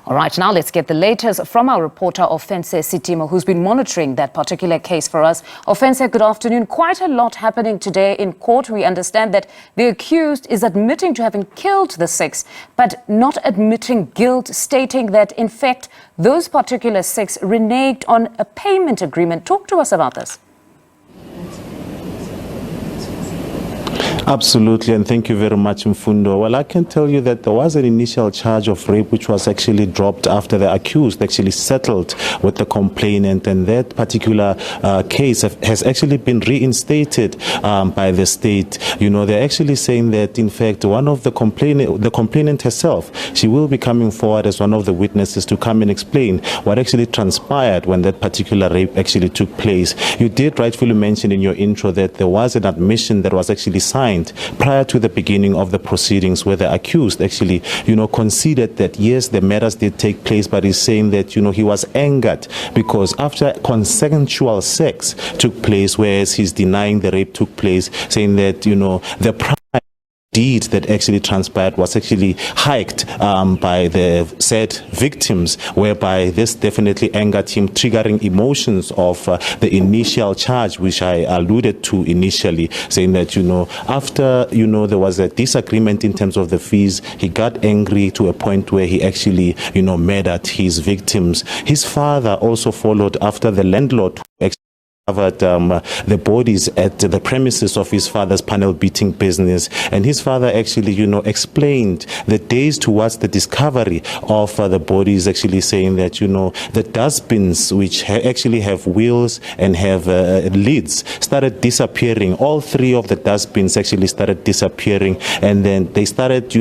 All right, now let's get the latest from our reporter, Ofentse Setimo, who's been monitoring that particular case for us. Ofentse, good afternoon. Quite a lot happening today in court. We understand that the accused is admitting to having killed the six, but not admitting guilt, stating that, in fact, those particular six reneged on a payment agreement. Talk to us about this. Absolutely, and thank you very much, Mfundo. Well, I can tell you that there was an initial charge of rape which was actually dropped after the accused actually settled with the complainant, and that particular case has actually been reinstated by the state. You know, they're actually saying that, in fact, one of the complainant herself, she will be coming forward as one of the witnesses to come and explain what actually transpired when that particular rape actually took place. You did rightfully mention in your intro that there was an admission that was actually signed prior to the beginning of the proceedings, where the accused actually, conceded that yes, the matters did take place, but he's saying that, he was angered because after consensual sex took place, whereas he's denying the rape took place, saying that, the deed that actually transpired was actually hiked by the said victims, whereby this definitely angered him, triggering emotions of the initial charge, which I alluded to initially, saying that, after, there was a disagreement in terms of the fees, he got angry to a point where he actually, murdered his victims. His father also followed after the landlord who covered the bodies at the premises of his father's panel beating business, and his father actually explained the days towards the discovery of the bodies, actually saying that the dustbins, which actually have wheels and have lids, started disappearing. All three of the dustbins actually started disappearing, and then they started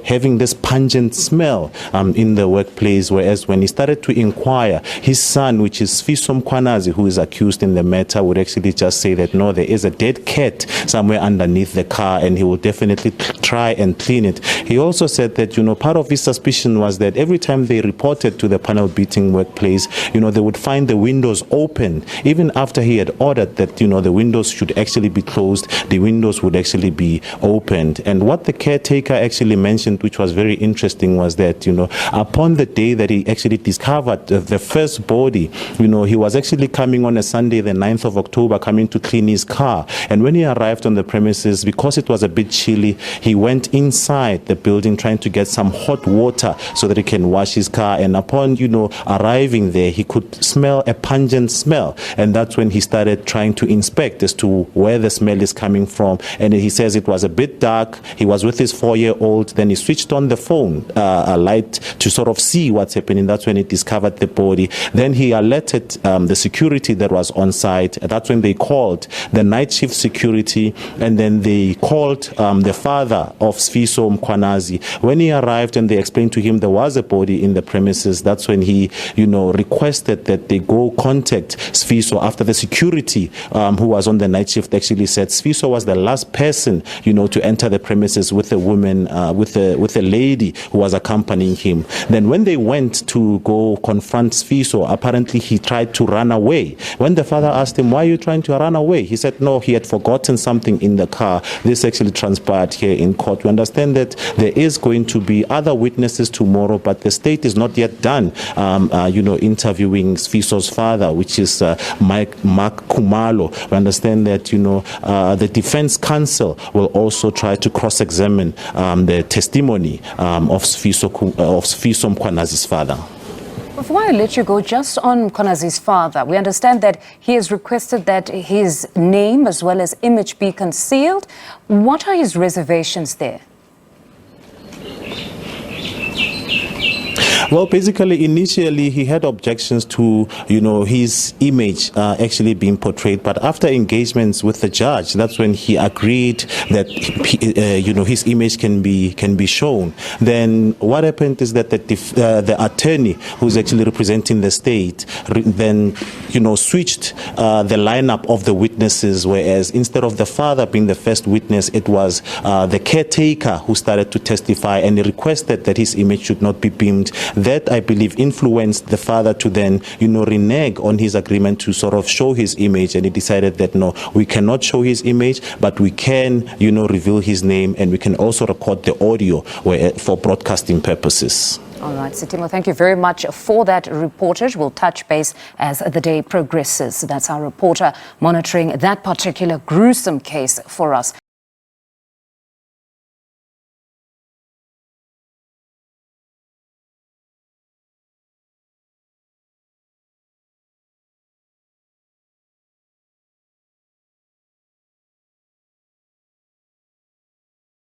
having this pungent smell in the workplace, whereas when he started to inquire, his son, which is Sifiso Mkhwanazi, who is accused in the matter, would actually just say that no, there is a dead cat somewhere underneath the car, and he will definitely try and clean it. He also said that part of his suspicion was that every time they reported to the panel beating workplace, they would find the windows open. Even after he had ordered that the windows should actually be closed, the windows would actually be opened. And what the caretaker actually mentioned, which was very interesting, was that upon the day that he actually discovered the first body, he was actually coming on a Sunday, the 9th of October, coming to clean his car. And when he arrived on the premises, because it was a bit chilly, he went inside the building trying to get some hot water so that he can wash his car. And upon, arriving there, he could smell a pungent smell. And that's when he started trying to inspect as to where the smell is coming from. And he says it was a bit dark. He was with his 4-year-old. Then he switched on the phone, a light, to sort of see what's happening. That's when he discovered the body. Then he alerted the security that was on site. That's when they called the night shift security, and then they called the father of Sifiso Mkhwanazi. When he arrived and they explained to him there was a body in the premises, that's when he, requested that they go contact Sifiso, after the security who was on the night shift actually said Sifiso was the last person, to enter the premises with a woman, with a lady who was accompanying him. Then when they went to go confront Sifiso, apparently he tried to run away. When the father asked him, why are you trying to run away? He said, no, he had forgotten something in the car. This actually transpired here in court. We understand that there is going to be other witnesses tomorrow, but the state is not yet done, interviewing Sifiso's father, which is Mark Kumalo. We understand that, the defense counsel will also try to cross-examine the testimony of Sifiso Mkhwanazi's father. Before I let you go, just on Mkhwanazi's father, we understand that he has requested that his name as well as image be concealed. What are his reservations there? Well, basically, initially, he had objections to, his image actually being portrayed. But after engagements with the judge, that's when he agreed that, his image can be shown. Then what happened is that the attorney who's actually representing the state then, switched the lineup of the witnesses, whereas instead of the father being the first witness, it was the caretaker who started to testify, and he requested that his image should not be beamed. That, I believe, influenced the father to then, renege on his agreement to sort of show his image, and he decided that no, we cannot show his image, but we can, reveal his name, and we can also record the audio for broadcasting purposes. All right, Setimo, thank you very much for that reportage. We'll touch base as the day progresses. That's our reporter monitoring that particular gruesome case for us.